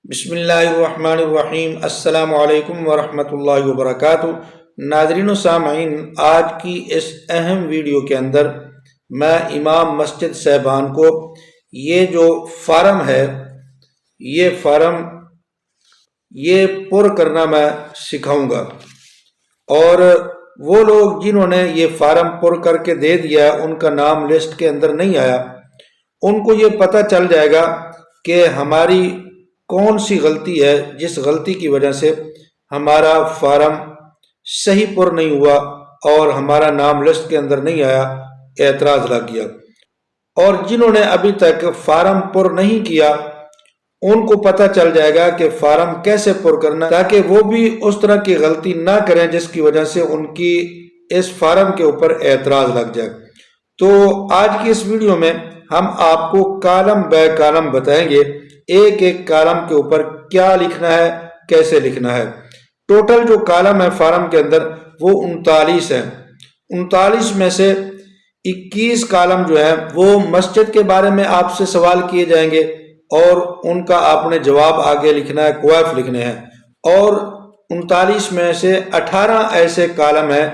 بسم اللہ الرحمن الرحیم۔ السلام علیکم ورحمۃ اللہ وبرکاتہ۔ ناظرین و سامعین، آج کی اس اہم ویڈیو کے اندر میں امام مسجد صاحبان کو یہ جو فارم ہے یہ پر کرنا میں سکھاؤں گا، اور وہ لوگ جنہوں نے یہ فارم پر کر کے دے دیا ان کا نام لسٹ کے اندر نہیں آیا، ان کو یہ پتہ چل جائے گا کہ ہماری کون سی غلطی ہے جس غلطی کی وجہ سے ہمارا فارم صحیح پر نہیں ہوا اور ہمارا نام لسٹ کے اندر نہیں آیا، اعتراض لگ گیا۔ اور جنہوں نے ابھی تک فارم پر نہیں کیا ان کو پتہ چل جائے گا کہ فارم کیسے پر کرنا، تاکہ وہ بھی اس طرح کی غلطی نہ کریں جس کی وجہ سے ان کی اس فارم کے اوپر اعتراض لگ جائے۔ تو آج کی اس ویڈیو میں ہم آپ کو کالم بے کالم بتائیں گے، ایک ایک کالم کے اوپر کیا لکھنا ہے، کیسے لکھنا ہے۔ ٹوٹل جو کالم ہے فارم کے اندر وہ 39 ہے۔ 39 میں سے 21 کالم جو ہے وہ مسجد کے بارے میں آپ سے سوال کیے جائیں گے اور ان کا آپ نے جواب آگے لکھنا ہے، کوائف لکھنے ہیں، اور 39 میں سے 18 ایسے کالم ہیں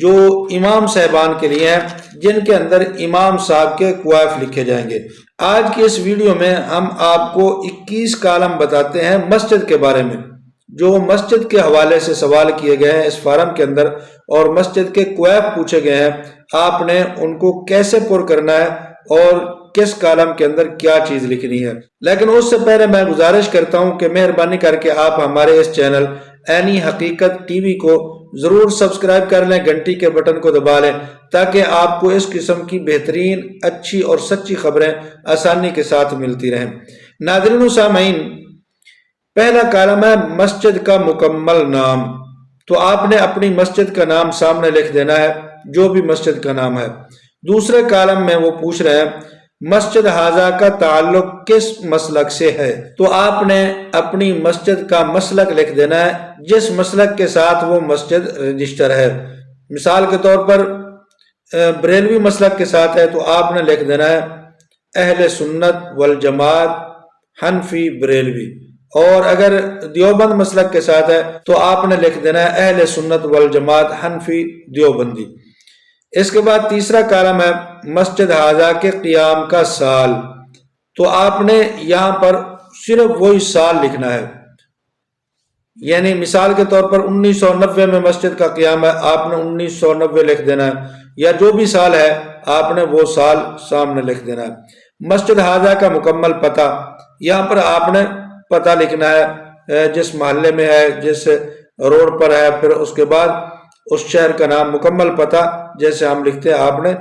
جو امام صاحبان کے لیے ہیں، جن کے اندر امام صاحب کے کوائف لکھے جائیں گے۔ آج کی اس ویڈیو میں ہم آپ کو 21 کالم بتاتے ہیں مسجد کے بارے میں، جو مسجد کے حوالے سے سوال کیے گئے ہیں اس فارم کے اندر، اور مسجد کے کوائف پوچھے گئے ہیں۔ آپ نے ان کو کیسے پر کرنا ہے اور کس کالم کے اندر کیا چیز لکھنی ہے۔ لیکن اس سے پہلے میں گزارش کرتا ہوں کہ مہربانی کر کے آپ ہمارے اس چینل عینی حقیقت ٹی وی کو ضرور سبسکرائب کر لیں، گھنٹی کے بٹن کو دبا لیں، تاکہ آپ کو اس قسم کی بہترین، اچھی اور سچی خبریں آسانی کے ساتھ ملتی رہیں۔ ناظرین و سامعین، پہلا کالم ہے مسجد کا مکمل نام۔ تو آپ نے اپنی مسجد کا نام سامنے لکھ دینا ہے، جو بھی مسجد کا نام ہے۔ دوسرے کالم میں وہ پوچھ رہے ہیں مسجد ھذا کا تعلق کس مسلک سے ہے۔ تو آپ نے اپنی مسجد کا مسلک لکھ دینا ہے، جس مسلک کے ساتھ وہ مسجد رجسٹر ہے۔ مثال کے طور پر بریلوی مسلک کے ساتھ ہے تو آپ نے لکھ دینا ہے اہل سنت والجماعت حنفی بریلوی، اور اگر دیوبند مسلک کے ساتھ ہے تو آپ نے لکھ دینا ہے اہل سنت والجماعت حنفی دیوبندی۔ اس کے بعد تیسرا کالم ہے مسجد ھذا کے قیام کا سال۔ تو آپ نے یہاں پر صرف وہی سال لکھنا ہے، یعنی مثال کے طور پر 1990 میں مسجد کا قیام ہے، آپ نے 1990 لکھ دینا ہے، یا جو بھی سال ہے آپ نے وہ سال سامنے لکھ دینا ہے۔ مسجد ھذا کا مکمل پتہ، یہاں پر آپ نے پتہ لکھنا ہے جس محلے میں ہے، جس روڈ پر ہے، پھر اس کے بعد اس شہر کا نام، مکمل پتہ جیسے ہم لکھتے ہیں آپ نے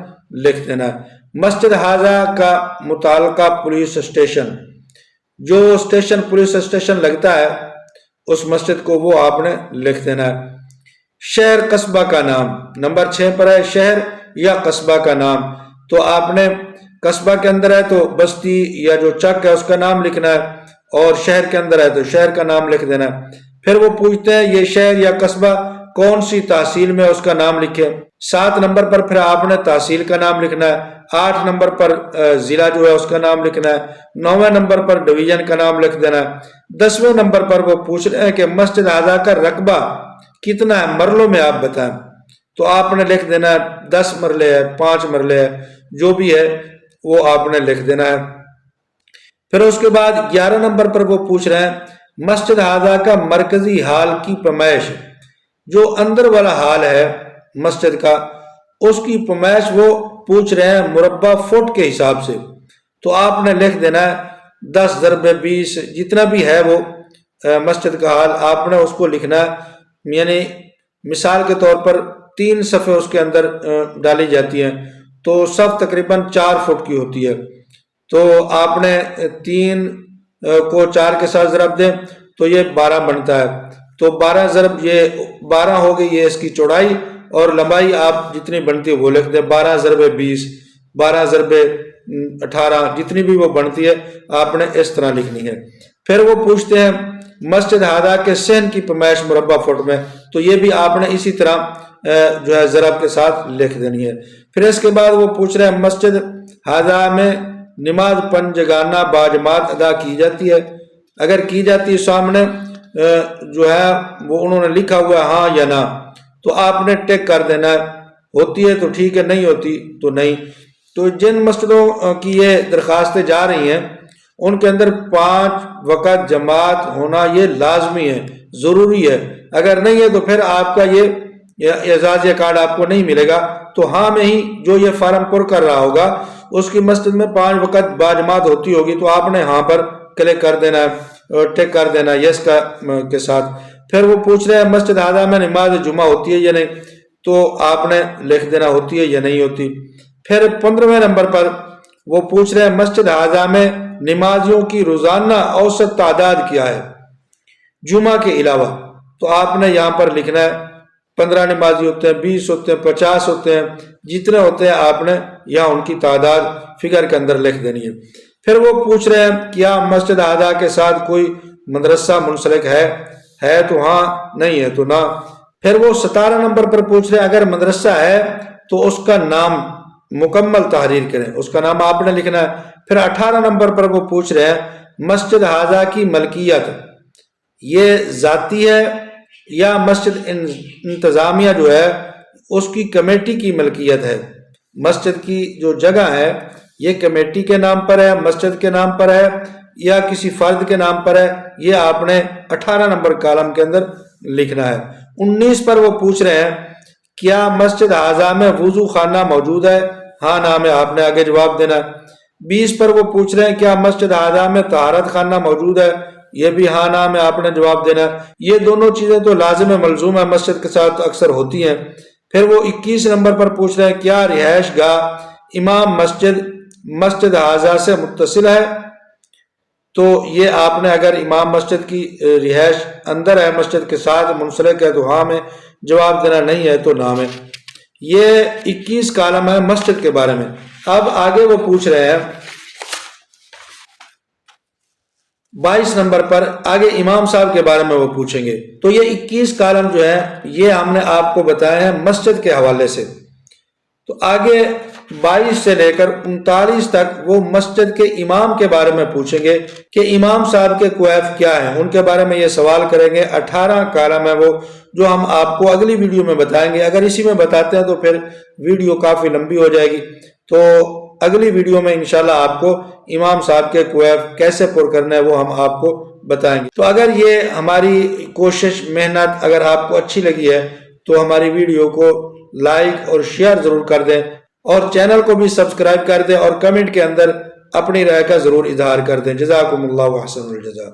لکھ دینا ہے۔ مسجد ھذا کا متعلقہ پولیس اسٹیشن، جو اسٹیشن پولیس اسٹیشن لگتا ہے اس مسجد کو وہ آپ نے لکھ دینا ہے۔ شہر قصبہ کا نام نمبر 6 پر ہے، شہر یا قصبہ کا نام۔ تو آپ نے قصبہ کے اندر ہے تو بستی یا جو چک ہے اس کا نام لکھنا ہے، اور شہر کے اندر ہے تو شہر کا نام لکھ دینا ہے۔ پھر وہ پوچھتے ہیں یہ شہر یا قصبہ کون سی تحصیل میں، اس کا نام لکھیں۔ 7 نمبر پر پھر آپ نے تحصیل کا نام لکھنا ہے۔ 8 نمبر پر ضلع جو ہے اس کا نام لکھنا ہے۔ 9ویں نمبر پر ڈویژن کا نام لکھ دینا ہے۔ 10ویں نمبر پر وہ پوچھ رہے ہیں کہ مسجد ھذا کا رقبہ کتنا ہے، مرلوں میں آپ بتائیں۔ تو آپ نے لکھ دینا ہے 10 مرلے ہے، 5 مرلے ہے، جو بھی ہے وہ آپ نے لکھ دینا ہے۔ پھر اس کے بعد 11 نمبر پر وہ پوچھ رہے ہیں مسجد ھذا کا مرکزی ہال کی پیمائش، جو اندر والا ہال ہے مسجد کا، اس کی پیمائش وہ پوچھ رہے ہیں مربع فٹ کے حساب سے۔ تو آپ نے لکھ دینا ہے 10 ضرب 20، جتنا بھی ہے وہ مسجد کا حال آپ نے اس کو لکھنا ہے، یعنی مثال کے طور پر 3 صفیں اس کے اندر ڈالی جاتی ہیں، تو صف تقریباً 4 فٹ کی ہوتی ہے۔ تو آپ نے 3 کو 4 کے ساتھ ضرب دیں تو یہ 12 بنتا ہے۔ تو 12 ضرب یہ 12 ہو گئی، یہ اس کی چوڑائی، اور لمبائی آپ جتنی بنتی ہے وہ لکھ دیں، 12 ضرب 20، 12 ضرب 18، جتنی بھی وہ بنتی ہے آپ نے اس طرح لکھنی ہے۔ پھر وہ پوچھتے ہیں مسجد ھذا کے صحن کی پیمائش مربع فٹ میں، تو یہ بھی آپ نے اسی طرح جو ہے ضرب کے ساتھ لکھ دینی ہے۔ پھر اس کے بعد وہ پوچھ رہے ہیں مسجد ھذا میں نماز پنجگانہ باجماعت ادا کی جاتی ہے۔ اگر کی جاتی ہے سامنے جو ہے وہ انہوں نے لکھا ہوا ہے ہاں یا نہ، تو آپ نے ٹک کر دینا ہے، ہوتی ہے تو ٹھیک ہے، نہیں ہوتی تو نہیں۔ تو جن مسجدوں کی یہ درخواستیں جا رہی ہیں ان کے اندر 5 وقت جماعت ہونا یہ لازمی ہے، ضروری ہے، اگر نہیں ہے تو پھر آپ کا یہ اعزازیہ کارڈ آپ کو نہیں ملے گا۔ تو ہاں میں ہی جو یہ فارم پر کر رہا ہوگا اس کی مسجد میں 5 وقت باجماعت ہوتی ہوگی تو آپ نے ہاں پر کلک کر دینا ہے، ٹک کر دینا یس کے ساتھ۔ پھر وہ پوچھ رہے ہیں مسجد ہذا میں نماز جمعہ ہوتی ہے یا نہیں، تو آپ نے لکھ دینا ہوتی ہے یا نہیں ہوتی۔ پھر 15ویں نمبر پر وہ پوچھ رہے ہیں مسجد ہذا میں نمازیوں کی روزانہ اوسط تعداد کیا ہے جمعہ کے علاوہ، تو آپ نے یہاں پر لکھنا ہے 15 نمازی ہوتے ہیں، 20 ہوتے ہیں، 50 ہوتے ہیں، جتنے ہوتے ہیں آپ نے یہاں ان کی تعداد فگر کے اندر لکھ دینی ہے۔ پھر وہ پوچھ رہے ہیں کیا مسجد ہذا کے ساتھ کوئی مدرسہ منسلک ہے تو ہاں، نہیں ہے تو نہ۔ پھر وہ 17 نمبر پر پوچھ رہے ہیں اگر مدرسہ ہے تو اس کا نام مکمل تحریر کریں، اس کا نام آپ نے لکھنا ہے۔ پھر 18 نمبر پر وہ پوچھ رہے ہیں مسجد ہذا کی ملکیت یہ ذاتی ہے یا مسجد انتظامیہ جو ہے اس کی کمیٹی کی ملکیت ہے، مسجد کی جو جگہ ہے یہ کمیٹی کے نام پر ہے، مسجد کے نام پر ہے یا کسی فرد کے نام پر ہے، یہ آپ نے 18 نمبر کالم کے اندر لکھنا ہے۔ 19 پر وہ پوچھ رہے ہیں کیا مسجد ہذا میں وضو خانہ موجود ہے، ہاں نہ میں آپ نے آگے جواب دینا ہے۔ 20 پر وہ پوچھ رہے ہیں کیا مسجد ہذا میں طہارت خانہ موجود ہے، یہ بھی ہاں نہ میں آپ نے جواب دینا ہے۔ یہ دونوں چیزیں تو لازم ملزوم ہے، مسجد کے ساتھ اکثر ہوتی ہیں۔ پھر وہ 21 نمبر پر پوچھ رہے ہیں کیا رہائش گاہ امام مسجد ہذا سے متصل ہے، تو یہ آپ نے اگر امام مسجد کی رہائش اندر ہے مسجد کے ساتھ منسلک ہے تو ہاں میں جواب دینا، نہیں ہے تو نہ میں۔ یہ 21 کالم ہے مسجد کے بارے میں۔ اب آگے وہ پوچھ رہے ہیں 22 نمبر پر آگے امام صاحب کے بارے میں وہ پوچھیں گے۔ تو یہ 21 کالم جو ہے یہ ہم نے آپ کو بتایا ہے مسجد کے حوالے سے۔ تو آگے 22 سے لے کر 39 تک وہ مسجد کے امام کے بارے میں پوچھیں گے کہ امام صاحب کے کویف کیا ہیں، ان کے بارے میں یہ سوال کریں گے۔ 18 کالم ہے وہ جو ہم آپ کو اگلی ویڈیو میں بتائیں گے، اگر اسی میں بتاتے ہیں تو پھر ویڈیو کافی لمبی ہو جائے گی، تو اگلی ویڈیو میں انشاءاللہ آپ کو امام صاحب کے کویف کیسے پر کرنا ہے وہ ہم آپ کو بتائیں گے۔ تو اگر یہ ہماری کوشش محنت اگر آپ کو اچھی لگی ہے تو ہماری ویڈیو کو لائک اور شیئر ضرور کر دیں، اور چینل کو بھی سبسکرائب کر دیں، اور کمنٹ کے اندر اپنی رائے کا ضرور اظہار کر دیں۔ جزاکم اللہ و احسن الجزاء۔